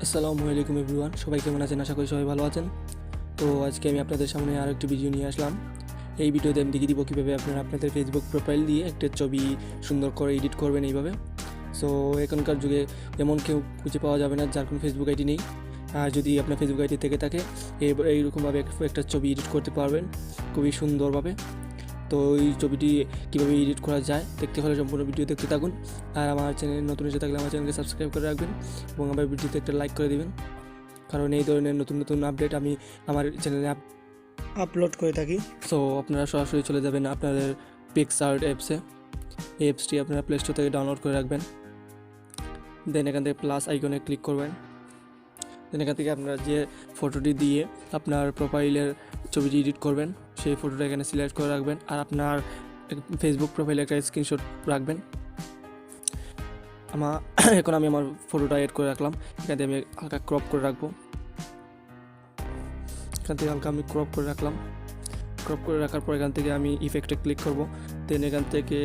আসসালামুআলাইকুম everyone, সবাই কেমন আছেন? আশা করি সবাই ভালো আছেন। তো আজকে আমি আপনাদের সামনে আরও একটি ভিডিও নিয়ে আসলাম। এই ভিডিওতে আমি দেখিয়ে দিব কীভাবে আপনারা আপনাদের ফেসবুক প্রোফাইল দিয়ে একটা ছবি সুন্দর করে এডিট করবেন এইভাবে। সো এখনকার যুগে এমন কেউ খুঁজে পাওয়া যাবে না যার কোনো ফেসবুক আইডি নেই। আর যদি আপনার ফেসবুক আইডি থেকে থাকে এইরকমভাবে একটা ছবি এডিট করতে পারবেন খুবই সুন্দরভাবে। তো এই ছবিটি কীভাবে এডিট করা যায় দেখতে হলে সম্পূর্ণ ভিডিও দেখতে থাকুন। আর আমার চ্যানেল নতুন এসে থাকলে আমার চ্যানেলকে সাবস্ক্রাইব করে রাখবেন এবং আমার ভিডিওতে একটা লাইক করে দেবেন, কারণ এই ধরনের নতুন নতুন আপডেট আমি আমার চ্যানেলে আপলোড করে থাকি। সো আপনারা সরাসরি চলে যাবেন আপনাদের পিক্সার্ট অ্যাপসে। এই অ্যাপসটি আপনারা প্লে স্টোর থেকে ডাউনলোড করে রাখবেন। দেন এখান থেকে প্লাস আইকনে ক্লিক করবেন। দেন এখান থেকে আপনারা যে ফটোটি দিয়ে আপনার প্রোফাইলের ছবিটি এডিট করবেন সেই ফটোটা এখানে সিলেক্ট করে রাখবেন। আর আপনার ফেসবুক প্রোফাইলে একটা স্ক্রিনশট রাখবেন। এখন আমি আমার ফটোটা এড করে রাখলাম। এখান থেকে আমি হালকা ক্রপ করে রাখবো। এখান থেকে হালকা আমি ক্রপ করে রাখলাম। ক্রপ করে রাখার পর এখান থেকে আমি ইফেক্টে ক্লিক করব। দেন এখান থেকে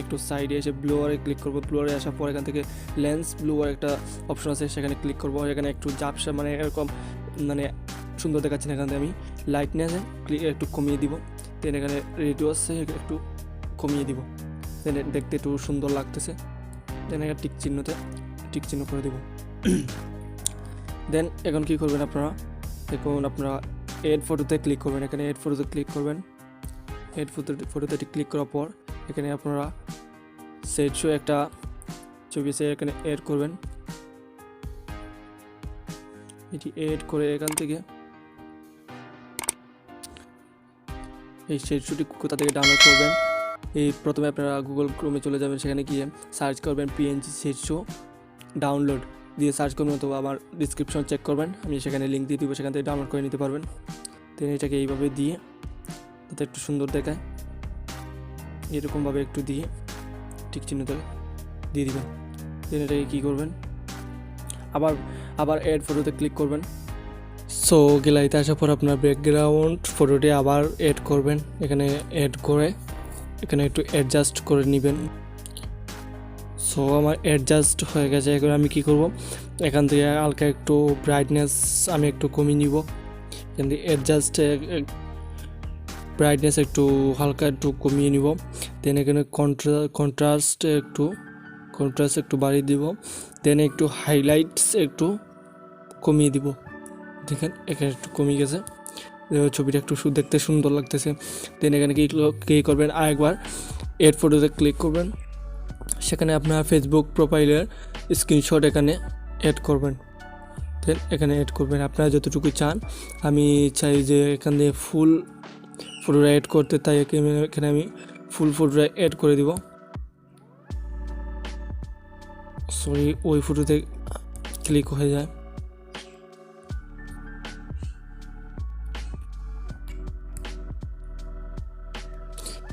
একটু সাইডে এসে ব্লুয়ারে ক্লিক করব। ব্লুয়ারে আসার পর এখান থেকে লেন্স ব্লুয়ার একটা অপশন আছে, সেখানে ক্লিক করব। এখানে একটু ঝাপসা মানে এরকম মানে সুন্দর দেখাচ্ছে না, এখান থেকে আমি লাইটনেসে একটু কমিয়ে দিব। দেন এখানে রেডিওসে একটু কমিয়ে দিব। দেন দেখতে একটু সুন্দর লাগতেছে। দেন এখানে টিক চিহ্ন করে দেব। দেন এখন কী করবেন আপনারা, এখন আপনারা এড ফটোতে ক্লিক করবেন। এখানে এড ফটোতে ক্লিক করবেন। এড ফটোতে ক্লিক করার পর এখানে আপনারা সেট শো একটা ছবি আছে, এখানে এড করবেন। এটি এড করে এখান থেকে এই সেট শোটি কোথা থেকে ডাউনলোড করবেন, এই প্রথমে আপনারা গুগল ক্রোমে চলে যাবেন। সেখানে গিয়ে সার্চ করবেন পিএনজি সেট শো ডাউনলোড দিয়ে সার্চ করবেন, অথবা আমার ডিসক্রিপশন চেক করবেন, আমি সেখানে লিঙ্ক দিয়ে দিব, সেখান থেকে ডাউনলোড করে নিতে পারবেন। দেন এটাকে এইভাবে দিয়ে যাতে একটু সুন্দর দেখায় এরকমভাবে একটু দিয়ে ঠিক চিহ্নটা দিয়ে দিবেন। দেন এটাকে কী করবেন, আবার এড ফটোতে ক্লিক করবেন। সো গ্যালারিতে আসার পর আপনার ব্যাকগ্রাউন্ড ফটোটি আবার এড করবেন। এখানে এড করে এখানে একটু অ্যাডজাস্ট করে নেবেন। সো আমার অ্যাডজাস্ট হয়ে গেছে। এখন আমি কি করব, এখান থেকে হালকা একটু ব্রাইটনেস আমি একটু কমিয়ে নিব। এখান থেকে অ্যাডজাস্ট ব্রাইটনেস একটু হালকা একটু কমিয়ে নিব। দেন এখানে কন্ট্রাস্ট একটু বাড়িয়ে দিব। দেন একটু হাইলাইটস একটু কমিয়ে দিব। দেখেন এখানে একটু কমে গেছে, ছবিটা একটু দেখতে সুন্দর লাগতেছে। দেন এখানে কী করবেন, আরেকবার এড ফটোতে ক্লিক করবেন। সেখানে আপনার ফেসবুক প্রোফাইলের স্ক্রিনশট এখানে অ্যাড করবেন। দেন এখানে অ্যাড করবেন আপনারা যতটুকু চান। আমি চাই যে এখান দিয়ে ফুল ফটোটা অ্যাড করতে, তাই এখানে আমি ফুল ফটোটা অ্যাড করে দিব। সরি, ওই ফটোতে ক্লিক হয়ে যায়।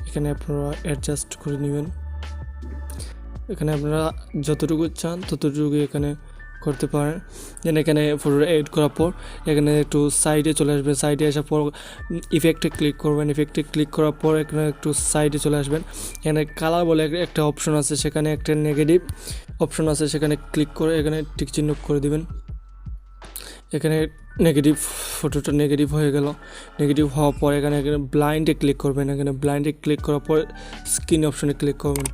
এখানে আপনারা অ্যাডজাস্ট করে নেবেন। এখানে আপনারা যতটুকু চান ততটুকু এখানে করতে পারেন। দেন এখানে ফটোটা এড করার পর এখানে একটু সাইডে চলে আসবেন। সাইডে আসার পর ইফেক্টে ক্লিক করবেন। ইফেক্টে ক্লিক করার পর এখানে একটু সাইডে চলে আসবেন। এখানে কালার বলে একটা অপশন আছে, সেখানে একটা নেগেটিভ অপশন আছে, সেখানে ক্লিক করে এখানে টিক চিহ্ন করে দিবেন। এখানে নেগেটিভ ফটোটা নেগেটিভ হয়ে গেল। নেগেটিভ হওয়ার পর এখানে ব্লাইন্ডে ক্লিক করবেন। এখানে ব্লাইন্ডে ক্লিক করার পর স্ক্রিন অপশনে ক্লিক করবেন।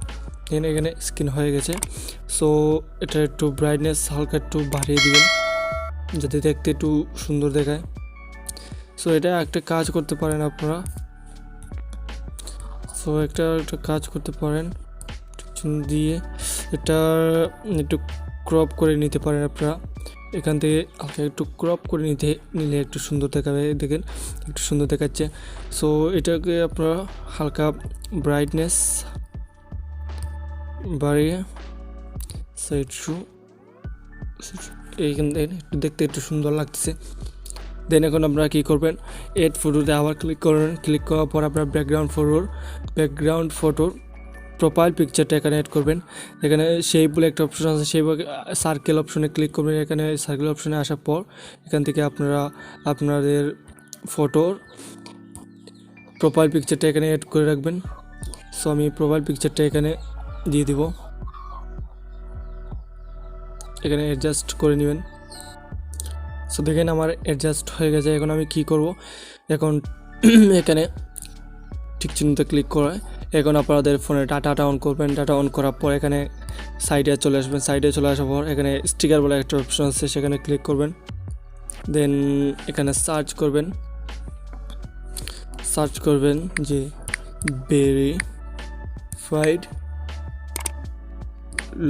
এখানে স্ক্রিন হয়ে গেছে। সো এটা একটু ব্রাইটনেস হালকা একটু বাড়িয়ে দিবেন যাতে দেখতে একটু সুন্দর দেখায়। সো এটা একটা কাজ করতে পারেন আপনারা। সো একটা কাজ করতে পারেন দিয়ে এটা একটু ক্রপ করে নিতে পারেন আপনারা। এখান থেকে হালকা একটু ক্রপ করে নিলে একটু সুন্দর দেখাবে। দেখেন একটু সুন্দর দেখাচ্ছে। সো এটাকে আপনারা হালকা ব্রাইটনেস বাড়িয়ে সাইড শো এইখান থেকে দেখতে একটু সুন্দর লাগতেছে। দেন এখন আপনারা কী করবেন, এড ফটোতে আবার ক্লিক করবেন। ক্লিক করার পর আপনার ব্যাকগ্রাউন্ড ফটোর প্রোফাইল পিকচারটা এখানে অ্যাড করবেন। এখানে শেপ বলে একটা অপশন আছে, সেই সার্কেল অপশনে ক্লিক করবেন। এখানে সার্কেল অপশনে আসার পর এখান থেকে আপনারা আপনাদের ফটোর প্রোফাইল পিকচারটা এখানে অ্যাড করে রাখবেন। সো আমি প্রোফাইল পিকচারটা এখানে দিয়ে দিব। এখানে অ্যাডজাস্ট করে নেবেন। সো দেখেন আমার অ্যাডজাস্ট হয়ে গেছে। এখন আমি কি করব, এখন এখানে ঠিক চিহ্নতে ক্লিক করে এখন আপনাদের ফোনে ডাটা অন করবেন। ডাটা অন করার পর এখানে সাইডে চলে আসবেন। সাইডে চলে আসার পর এখানে স্টিকার বলে একটা অপশন আছে, সেখানে ক্লিক করবেন। দেন এখানে সার্চ করবেন যে ভেরিফাইড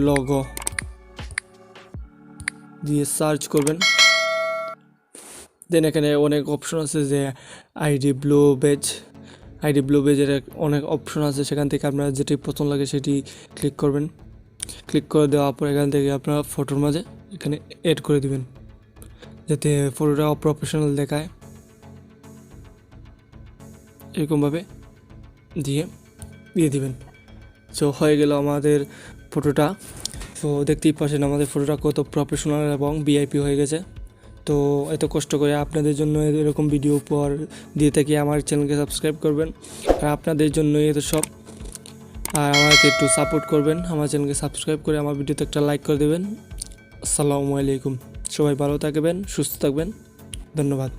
লোগো দিয়ে সার্চ করবেন। দেন এখানে অনেক অপশন আছে, যে আইডি ব্লু বেজের অনেক অপশন আছে, সেখান থেকে আপনার যেটি পছন্দ লাগে সেটি ক্লিক করবেন। ক্লিক করে দেওয়ার পর এখান থেকে আপনার ফটোর মাঝে এখানে অ্যাড করে দিবেন, যাতে ফটোটা প্রফেশনাল দেখায়। এরকমভাবে দিয়ে দিবেন। সো হয়ে গেল আমাদের ফটোটা। তো দেখতেই পাচ্ছেন আমাদের ফটোটা কত প্রফেশনাল এবং ভিআইপি হয়ে গেছে। তো এত কষ্ট করে আপনাদের জন্য এরকম ভিডিও উপহার দিয়ে থাকি। আমার চ্যানেলকে সাবস্ক্রাইব করবেন, আর আপনাদের জন্যই এত সব। আর আমাকে একটু সাপোর্ট করবেন, আমার চ্যানেলকে সাবস্ক্রাইব করে আমার ভিডিওতে একটা লাইক করে দেবেন। আসসালামু আলাইকুম। সবাই ভালো থাকবেন, সুস্থ থাকবেন। ধন্যবাদ।